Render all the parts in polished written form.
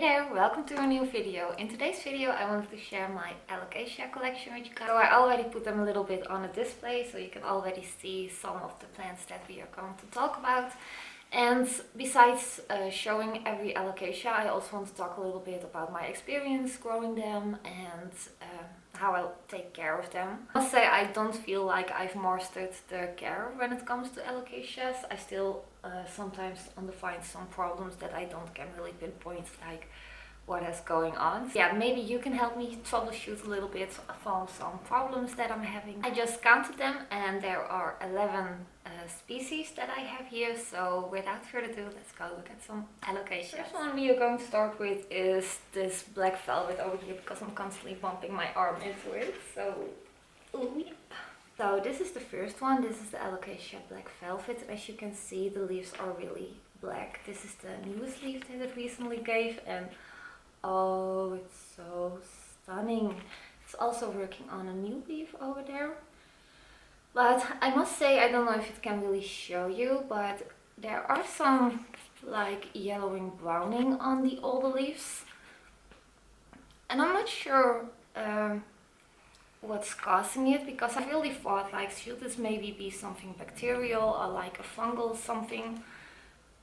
Hey there, welcome to a new video. In today's video I wanted to share my Alocasia collection with you guys. So I already put them a little bit on a display so you can already see some of the plants that we are going to talk about. And besides showing every Alocasia, I also want to talk a little bit about my experience growing them and how I take care of them. I must say I don't feel like I've mastered the care when it comes to Alocasias. I still sometimes find some problems that I can really pinpoint like what is going on. Yeah, maybe you can help me troubleshoot a little bit from some problems that I'm having. I just counted them and there are 11 species that I have here. So without further ado, let's go look at some Alocasia. First one we are going to start with is this black velvet over here because I'm constantly bumping my arm into it. So, ooh, yeah. So this is the first one. This is the Alocasia black velvet. As you can see, the leaves are really black. This is the newest leaf that it recently gave and oh, it's so stunning. It's also working on a new leaf over there. But I must say, I don't know if it can really show you, but there are some like yellowing browning on the older leaves. And I'm not sure what's causing it, because I really thought like, should this maybe be something bacterial or like a fungal something?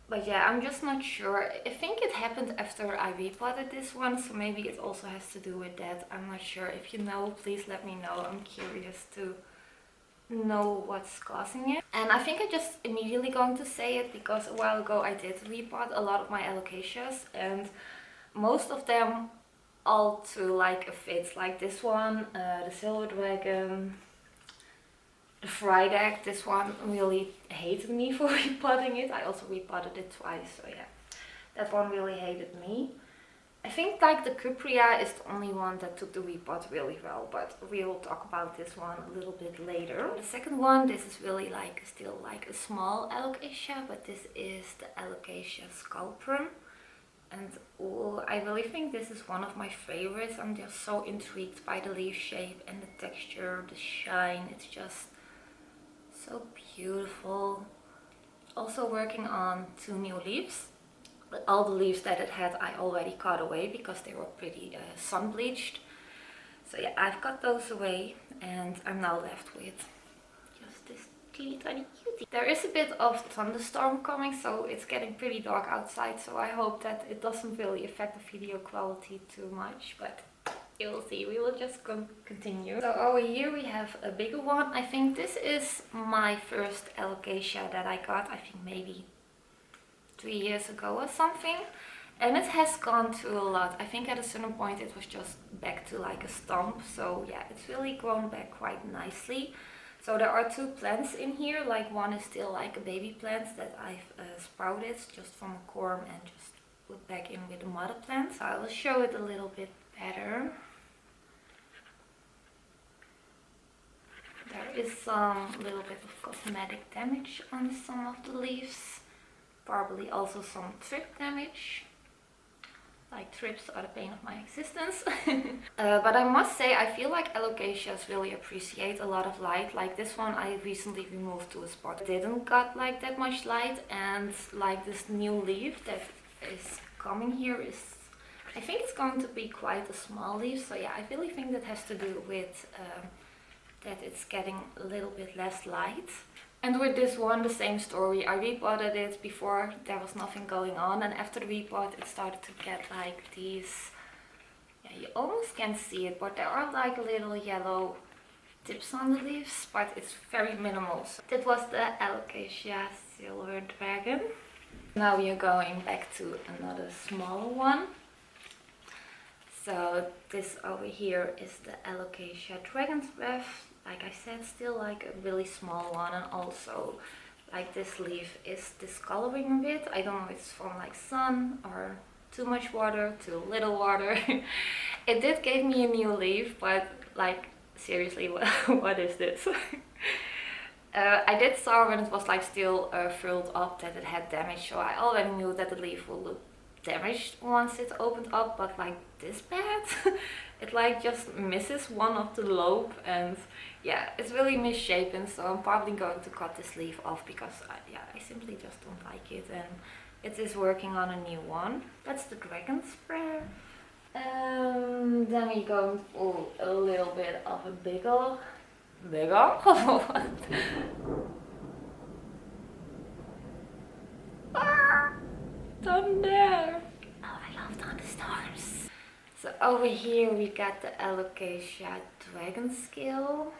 But yeah, I'm just not sure. I think it happened after I repotted this one, so maybe it also has to do with that. I'm not sure. If you know, please let me know. I'm curious to know what's causing it. And I think I'm just immediately going to say it because a while ago I did repot a lot of my Alocasias and most of them all to like a fit, like this one, the silver dragon, the Friedek. This one really hated me for repotting it. I also repotted it twice, so yeah, that one really hated me. I think like the Cuprea is the only one that took the repot really well, but we will talk about this one a little bit later. The second one, this is really like still like a small Alocasia, but this is the Alocasia Collection. And ooh, I really think this is one of my favorites. I'm just so intrigued by the leaf shape and the texture, the shine. It's just so beautiful. Also working on 2 new leaves. But all the leaves that it had I already cut away because they were pretty sun bleached. So yeah, I've cut those away and I'm now left with just this teeny tiny cutie. There is a bit of thunderstorm coming, so it's getting pretty dark outside, so I hope that it doesn't really affect the video quality too much, but you will see. We will just continue. So over here we have a bigger one. I think this is my first Alocasia that I got, I think maybe 3 years ago or something, and it has gone through a lot. I think at a certain point it was just back to like a stump, so yeah, it's really grown back quite nicely. So there are 2 plants in here, like one is still like a baby plant that I've sprouted just from a corm and just put back in with the mother plant. So I will show it a little bit better. There is some little bit of cosmetic damage on some of the leaves. Probably also some trip damage. Like trips are the pain of my existence. But I must say, I feel like Alocasias really appreciate a lot of light. Like this one I recently removed to a spot. It didn't got like that much light, and like this new leaf that is coming here is, I think it's going to be quite a small leaf. So yeah, I really think that has to do with that it's getting a little bit less light. And with this one, the same story. I repotted it before there was nothing going on, and after the repot it started to get like these, yeah, you almost can't see it, but there are like little yellow tips on the leaves, but it's very minimal. So that was the Alocasia silver dragon. Now we are going back to another smaller one. So this over here is the Alocasia dragon's breath. Like I said, still like a really small one, and also like this leaf is discoloring a bit. I don't know if it's from like sun or too much water, too little water. It did give me a new leaf, but like seriously, what is this? I did saw when it was like still furled up that it had damage, so I already knew that the leaf will look damaged once it opened up, but like this bad? It like just misses one of the lobe, and yeah, it's really misshapen, so I'm probably going to cut this leaf off because I simply just don't like it, and it is working on a new one. That's the dragon spray. Then we go for a little bit of a bigger. Ah, thunder! Oh, I love thunderstorms. So over here we got the Alocasia dragon scale.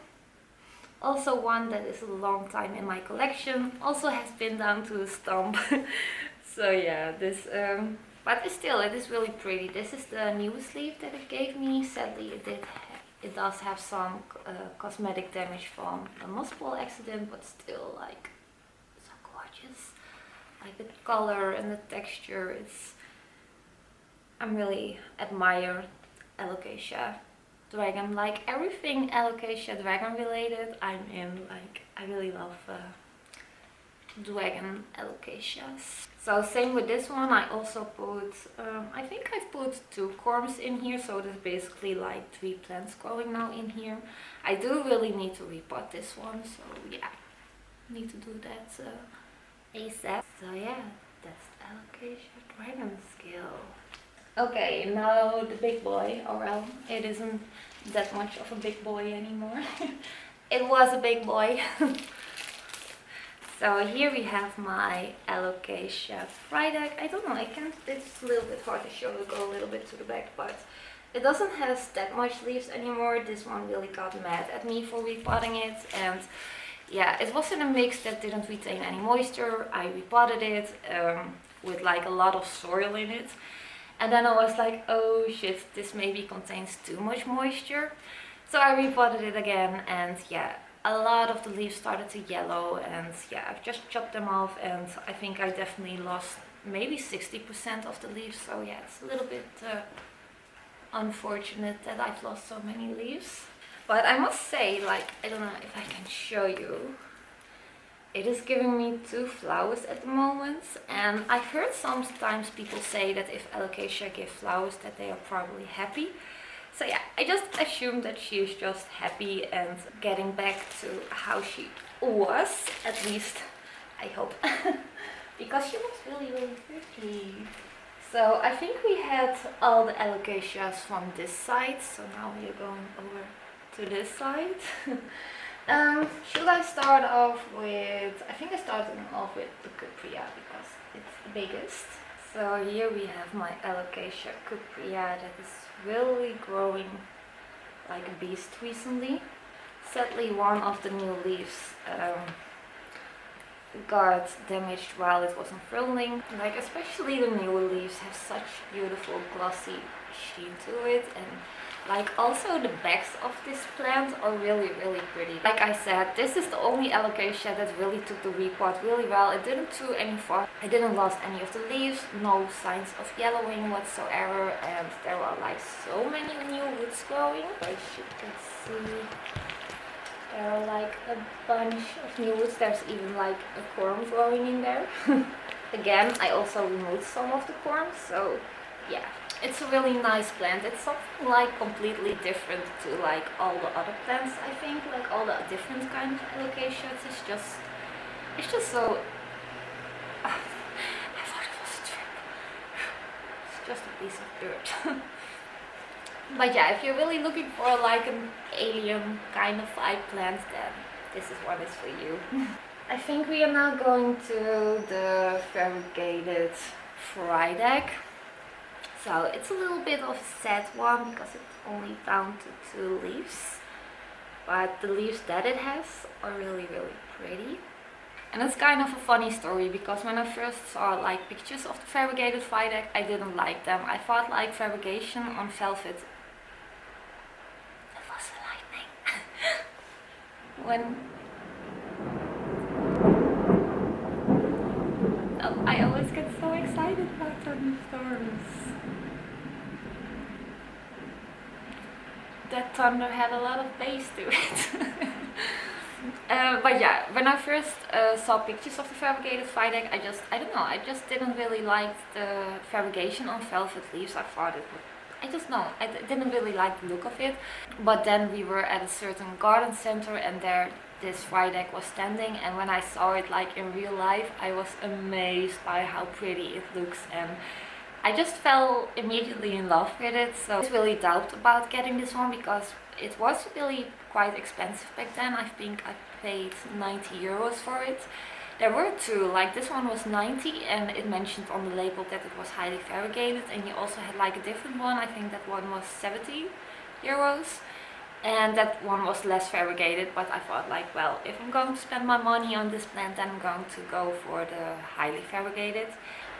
Also one that is a long time in my collection. Also has been down to a stump. So yeah, this but still it is really pretty. This is the newest leaf that it gave me. Sadly it does have some cosmetic damage from a moss ball accident, but still like so gorgeous. Like the color and the texture, I really admire Alocasia dragon. Like everything Alocasia dragon related, I'm in. Like I really love dragon Alocasias. So same with this one. I also put, I think I've put 2 corms in here, so there's basically like 3 plants growing now in here. I do really need to repot this one, so yeah, need to do that ASAP. So yeah, that's the Alocasia dragon scale. Okay, now the big boy, or well, it isn't that much of a big boy anymore. It was a big boy. So here we have my Alocasia Friedek. I don't know, it's a little bit hard to show, to go a little bit to the back, but it doesn't have that much leaves anymore. This one really got mad at me for repotting it, and yeah, it was in a mix that didn't retain any moisture. I repotted it with like a lot of soil in it. And then I was like, oh shit, this maybe contains too much moisture. So I repotted it again, and yeah, a lot of the leaves started to yellow, and yeah, I've just chopped them off, and I think I definitely lost maybe 60% of the leaves. So yeah, it's a little bit unfortunate that I've lost so many leaves. But I must say, like, I don't know if I can show you. It is giving me 2 flowers at the moment, and I heard sometimes people say that if Alocasia give flowers that they are probably happy. So yeah, I just assume that she is just happy and getting back to how she was, at least I hope. Because she looks really, really pretty. So I think we had all the Alocasias from this side, so now we are going over to this side. Should I start off with, I think I started off with the Cuprea because it's the biggest. So here we have my Alocasia Cuprea that is really growing like a beast recently. Sadly, one of the new leaves got damaged while it was unfurling. Like especially the new leaves have such beautiful glossy sheen to it, and like also the backs of this plant are really, really pretty. Like I said, this is the only Alocasia that really took the repot really well. It didn't do any frost. I didn't lose any of the leaves, no signs of yellowing whatsoever, and there were like so many new roots growing. As you can see, there are like a bunch of new roots. There's even like a corm growing in there. Again, I also removed some of the corms, so yeah. It's a really nice plant. It's something like completely different to like all the other plants, I think. Like all the different kinds of Alocasias. It's just so... I thought it was a trip. It's just a piece of dirt. But yeah, if you're really looking for like an alien kind of vibe plant, then this is what is for you. I think we are now going to the Variegated Friedek. So it's a little bit of a sad one because it's only down to 2 leaves. But the leaves that it has are really, really pretty. And it's kind of a funny story because when I first saw like pictures of the Variegated Friedek, I didn't like them. I thought like Variegation on velvet. That was the lightning. Oh, I always get so excited about thunderstorms. That thunder had a lot of bass to it. But yeah, when I first saw pictures of the Variegated Friedek, I don't know, I just didn't really like the Variegation on velvet leaves. I thought it would, I just know, I didn't really like the look of it. But then we were at a certain garden center and there this Friedek was standing, and when I saw it like in real life, I was amazed by how pretty it looks, and I just fell immediately in love with it. So I was really doubt about getting this one because it was really quite expensive back then. I think I paid 90 euros for it. There were two, like this one was 90 and it mentioned on the label that it was highly variegated, and you also had like a different one. I think that one was 70 euros and that one was less variegated, but I thought like, well, if I'm going to spend my money on this plant, then I'm going to go for the highly variegated.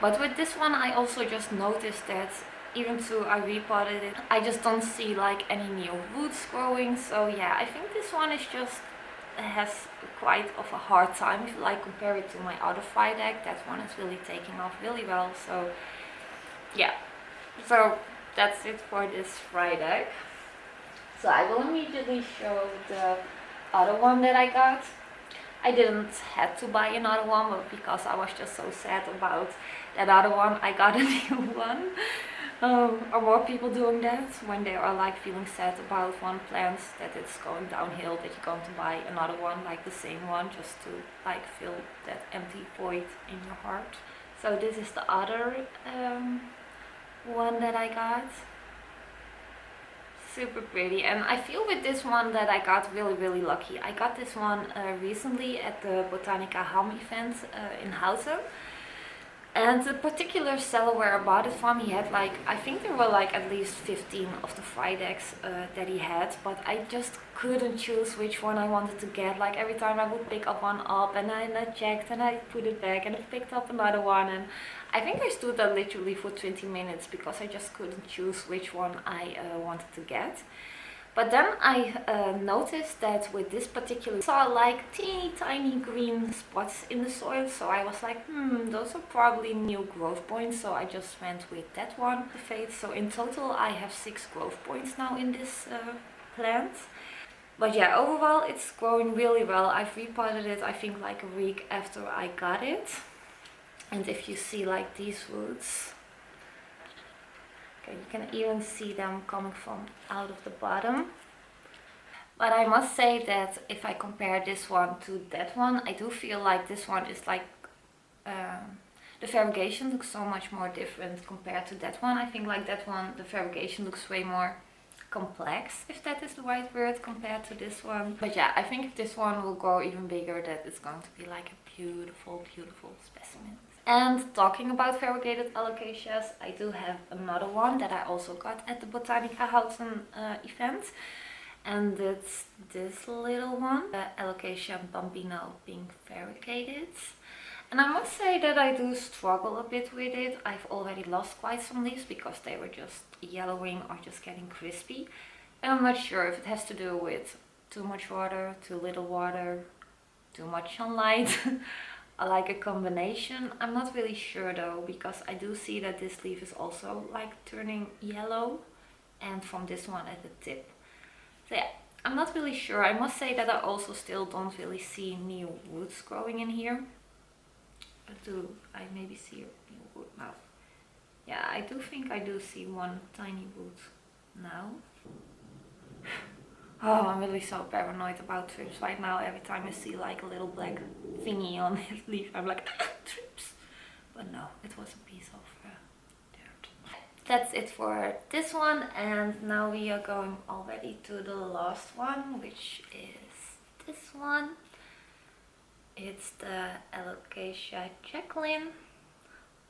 But with this one I also just noticed that even though I repotted it, I just don't see like any new roots growing. So yeah, I think this one is just has quite of a hard time if you like compare it to my other Friedek. That one is really taking off really well. So yeah, so that's it for this Friedek. So I will immediately show the other one that I got. I didn't have to buy another one, but because I was just so sad about that other one, I got a new one. Are more people doing that when they are like feeling sad about one plant, that it's going downhill, that you're going to buy another one, like the same one, just to like fill that empty void in your heart. So this is the other one that I got. Super pretty, and I feel with this one that I got really lucky. I got this one recently at the Botanica Ham event in Houten. And the particular seller where I bought it from, he had like, I think there were like at least 15 of the Friedeks that he had, but I just couldn't choose which one I wanted to get. Like every time I would pick up one up and I checked and I put it back and I picked up another one, and I think I stood there literally for 20 minutes because I just couldn't choose which one I wanted to get. But then I noticed that with this particular, I saw like teeny tiny green spots in the soil. So I was like, those are probably new growth points. So I just went with that one. So in total I have 6 growth points now in this plant. But yeah, overall it's growing really well. I've repotted it I think like a week after I got it. And if you see like these roots, okay, you can even see them coming from out of the bottom. But I must say that if I compare this one to that one, I do feel like this one is like, the variegation looks so much more different compared to that one. I think like that one, the variegation looks way more complex, if that is the right word, compared to this one. But yeah, I think if this one will grow even bigger, that it's going to be like a beautiful specimen. And talking about variegated alocasias, I do have another one that I also got at the Botanica Houten event. And it's this little one, the Alocasia Bambino Pink Variegated. And I must say that I do struggle a bit with it. I've already lost quite some leaves because they were just yellowing or just getting crispy. And I'm not sure if it has to do with too much water, too little water, too much sunlight. I like a combination. I'm not really sure though, because I do see that this leaf is also like turning yellow, and from this one at the tip. So yeah, I'm not really sure. I must say that I also still don't really see new roots growing in here. I maybe see a new root now? Yeah, I do think I do see one tiny root now. Oh, I'm really so paranoid about trips right now. Every time I see like a little black thingy on his leaf, I'm like, trips. But no, it was a piece of dirt. That's it for this one, and now we are going already to the last one, which is this one. It's the Alocasia Jaclyn.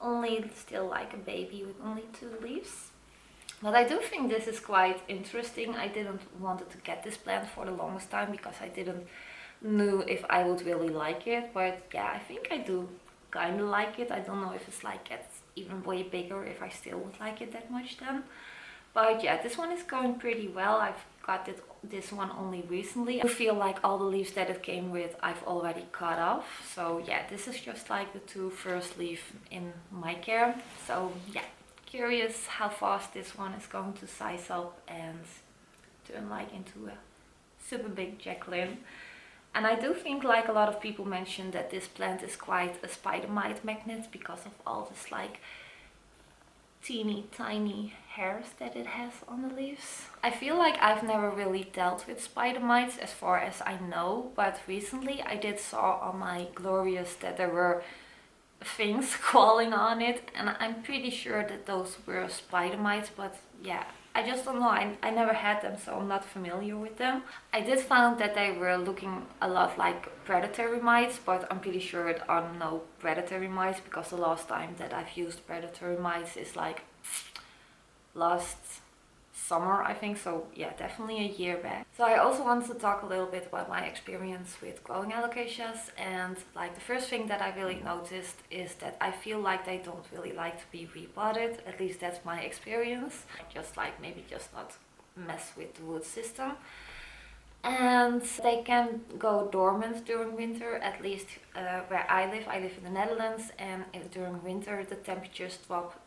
Only still like a baby with only 2 leaves. But I do think this is quite interesting. I didn't wanted to get this plant for the longest time because I didn't know if I would really like it. But yeah, I think I do kind of like it. I don't know if it's like gets even way bigger, if I still would like it that much then. But yeah, this one is going pretty well. I've got this one only recently. I feel like all the leaves that it came with I've already cut off. So yeah, this is just like the 2 first leaves in my care. So yeah. Curious how fast this one is going to size up and turn like into a super big Jaclyn. And I do think like a lot of people mentioned that this plant is quite a spider mite magnet because of all this like teeny tiny hairs that it has on the leaves. I feel like I've never really dealt with spider mites as far as I know, but recently I did saw on my Glorious that there were things crawling on it, and I'm pretty sure that those were spider mites, but yeah, I just don't know. I never had them, so I'm not familiar with them. I did find that they were looking a lot like predatory mites, but I'm pretty sure it are no predatory mites, because the last time that I've used predatory mites is like last summer, I think. So yeah, definitely a year back. So I also wanted to talk a little bit about my experience with growing alocasias, and like the first thing that I really noticed is that I feel like they don't really like to be repotted. At least that's my experience. Just like maybe just not mess with the root system. And they can go dormant during winter, at least where I live. I live in the Netherlands, and during winter the temperatures drop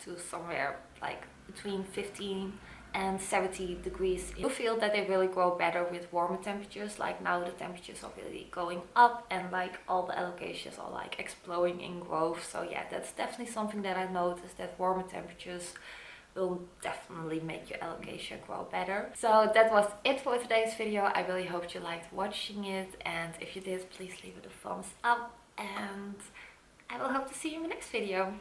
to somewhere like between 15 and 70 degrees. You feel that they really grow better with warmer temperatures. Like now the temperatures are really going up, and like all the alocasias are like exploding in growth. So yeah, that's definitely something that I noticed, that warmer temperatures will definitely make your alocasia grow better. So that was it for today's video. I really hope you liked watching it, and if you did, please leave it a thumbs up, and I will hope to see you in the next video.